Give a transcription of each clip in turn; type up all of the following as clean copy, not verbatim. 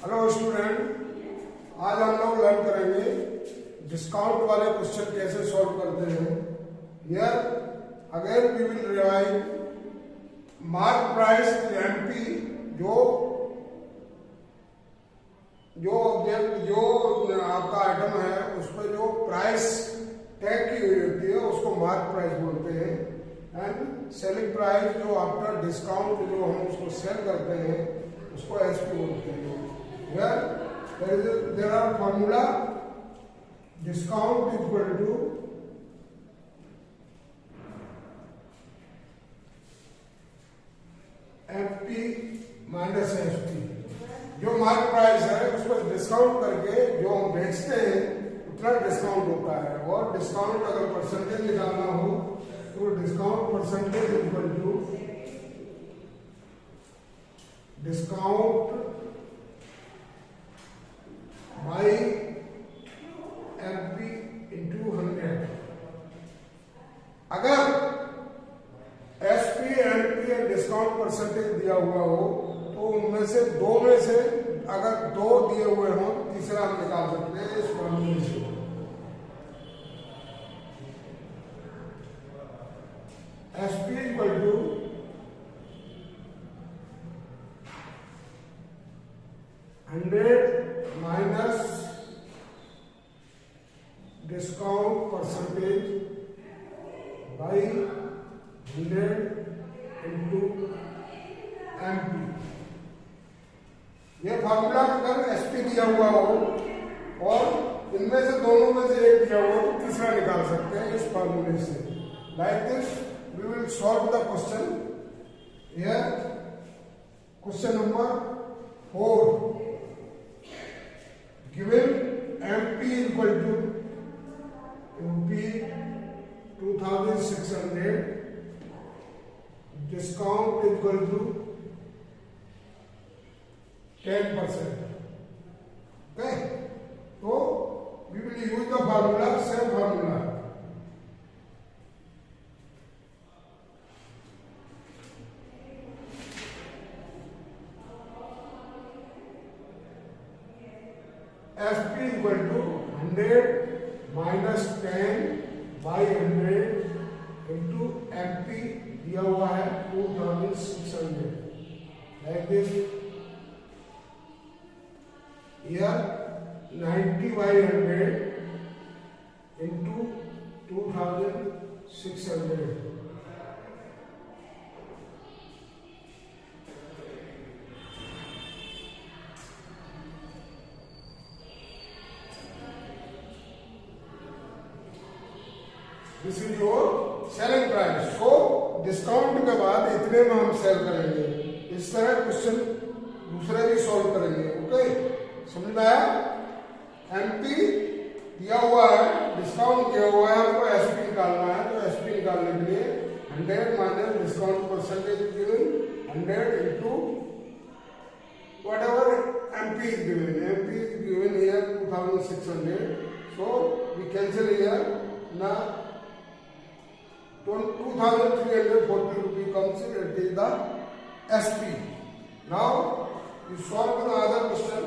Hello student, आज हम लोग लर्न करेंगे डिस्काउंट वाले क्वेश्चन कैसे सॉल्व करते हैं। Here again we will revise mark price MP, जो आपका आइटम है उस पर जो प्राइस टैग की हुई होती है उसको मार्क प्राइस बोलते हैं। एंड सेलिंग प्राइस जो आफ्टर डिस्काउंट जो हम उसको सेल करते हैं उसको एसपी बोलते हैं। There are formula discount equal to FP minus SP. जो मार्क प्राइस है उस पर डिस्काउंट करके जो हम बेचते हैं उतना डिस्काउंट होता है। और डिस्काउंट अगर परसेंटेज निकालना हो तो discount percentage equal to discount by MP into 100। अगर एसपी एमपी या डिस्काउंट परसेंटेज दिया हुआ हो तो उनमें से दो में से अगर दो दिए हुए हों तीसरा हम निकाल सकते हैं इस फॉर्मूले से। SP equal to minus discount percentage by 100 into MP. यह फार्मूला अगर एसपी दिया हुआ हो और इनमें से दोनों में से एक दिया हुआ तो तीसरा निकाल सकते हैं इस फार्मूले से। Like this we will solve the question. Here question number 4। Given MP equal to MP 2600, discount equal to 10%. Okay, so we will use the formula, same formula. SP equal to 100 minus 10 by 100 into MP दिया हुआ है 2600। like this here 90 by 100 into 2600। This is your selling price. So discount के बाद इतने में हम cell करेंगे। इस तरह क्वेश्चन दूसरे भी सॉल्व करेंगे। ओके, समझ में आया? एमपी दिया हुआ है, डिस्काउंट किया हुआ है, हमको एसपी निकालना है। तो एसपी निकालने के लिए 100 minus discount percentage given 100 into whatever MP is given. MP is given here 2600। So we cancel here ना 2340 rupees comes in, it is the SP. Now you solve the other question.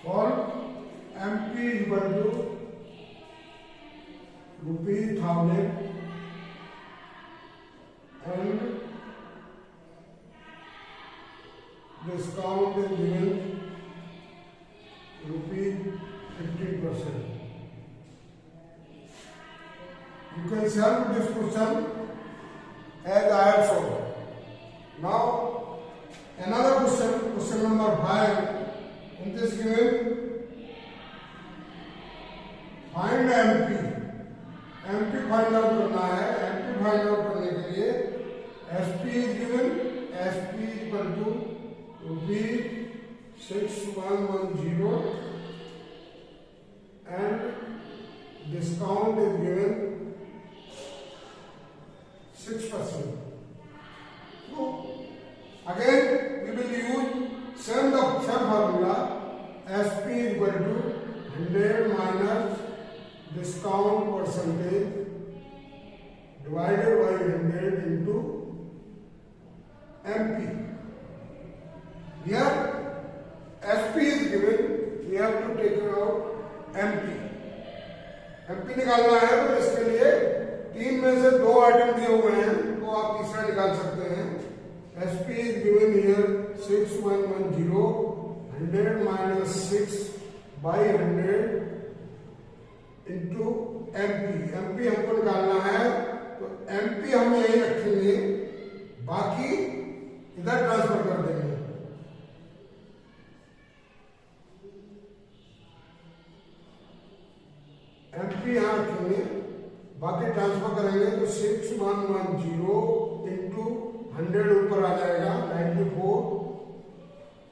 For MP equal to ₹1000 and discount is given ₹50%. You can solve this question as I have solved. Now another question, question number 5. In this given, find MP. MP find out करना है। MP find out करने के लिए SP is given, SP equal to ₹6110 and discount is given discount percentage divided by 100 into MP. Here SP is given, we have to take out MP. MP निकालना है तो इसके लिए तीन में से दो आइटम दिए हुए हैं तो आप तीसरा निकाल सकते हैं. SP is given here 6110, 100 minus 6 by 100 into MP. MP हमको निकालना है तो MP हम यही रखेंगे, बाकी इधर ट्रांसफर कर देंगे. MP यहां रखेंगे, बाकी ट्रांसफर करेंगे तो 6110 इंटू 100 ऊपर आ जाएगा, 94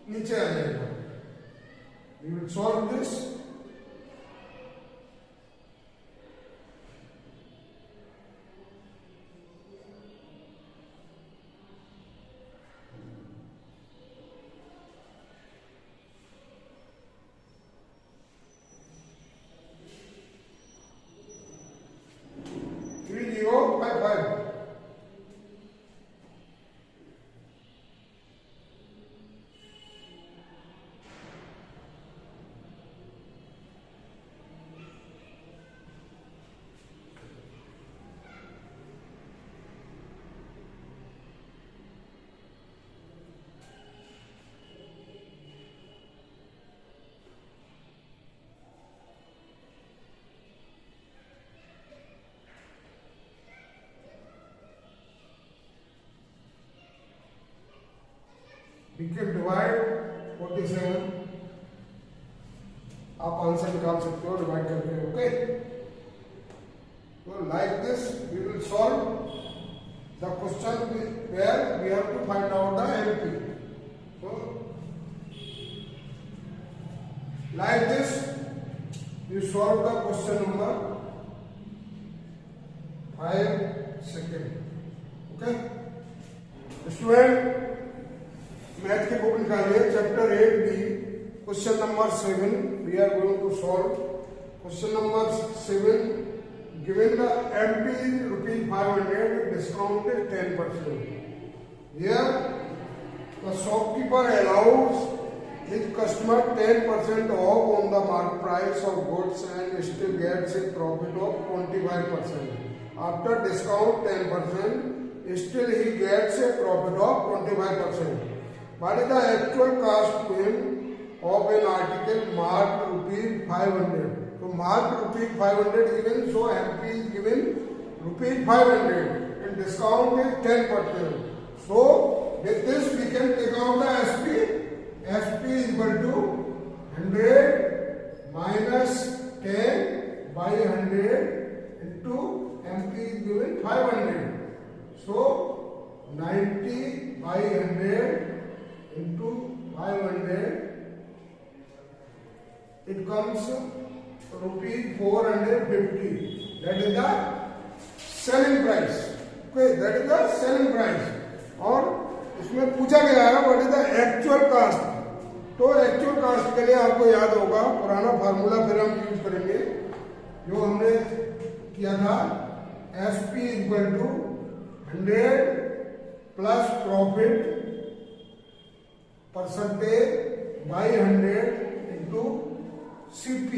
नीचे आ जाएगा. We will solve this. We can divide 47. आप आंसर निकाल सकते हो डिवाइड करके. Okay, so like this we will solve the question where we have to find out the MP. So like this you solve the question number 5 second. Okay, student, math की book निकालिए, chapter 8B, question number 7. We are going to solve question number 7. Given the MP ₹500, discount 10%. Here the shopkeeper allows his customer 10% off on the market price of goods and still gets a profit of 25%. After discount 10%, still he gets a profit of 25%. What is the actual cost of an article marked ₹500? So marked ₹500 given, so MP is given ₹500 and discount is 10%. So with this we can take out the SP. SP is equal to 100 minus 10 by 100 into MP is given 500. So 90 by 100 into 500, it comes ₹450. That is the selling price. Okay, that is the selling price. और इसमें पूछा गया है what is the actual cost. तो actual cost के लिए आपको याद होगा पुराना फार्मूला फिर हम यूज करेंगे जो हमने किया था. SP equal to 100 plus profit percentage by 100 into CP.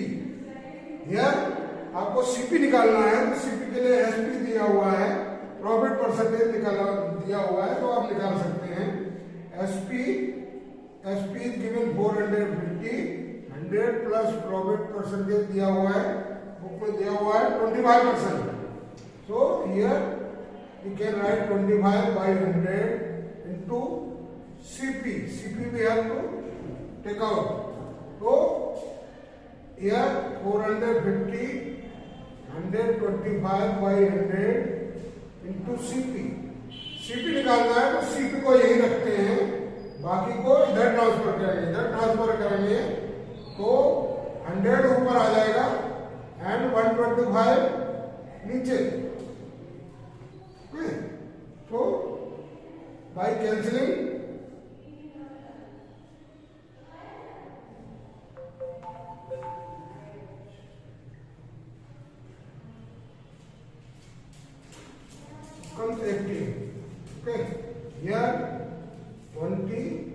Here आपको CP निकालना है तो CP के लिए SP दिया हुआ है, प्रॉफिट परसेंटेज निकालना दिया हुआ है, तो आप निकाल सकते हैं. SP is given 450, 100 plus profit percentage दिया हुआ है, बुक में दिया हुआ है 25%. So here we can write 25 by 100 into CP. CP we have to take out. So here 450, 125 by 100 into CP. CP निकालना है तो CP को यही रखते हैं, बाकी को इधर ट्रांसफर करेंगे. इधर ट्रांसफर करेंगे तो 100 ऊपर आ जाएगा एंड 125 नीचे. So by cancelling 18. Okay, here 20.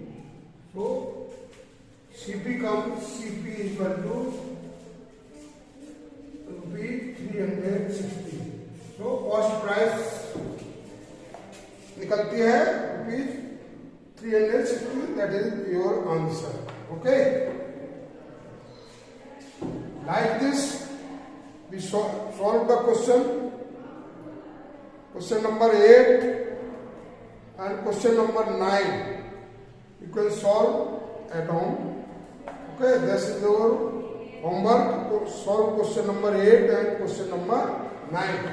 So CP comes, CP equal to rupees 360. So cost price निकलती है rupees 360. That is your answer. Okay, like this we solve the question number 8 and question number 9. You can solve at home. Okay, this is your homework to solve question number 8 and question number 9.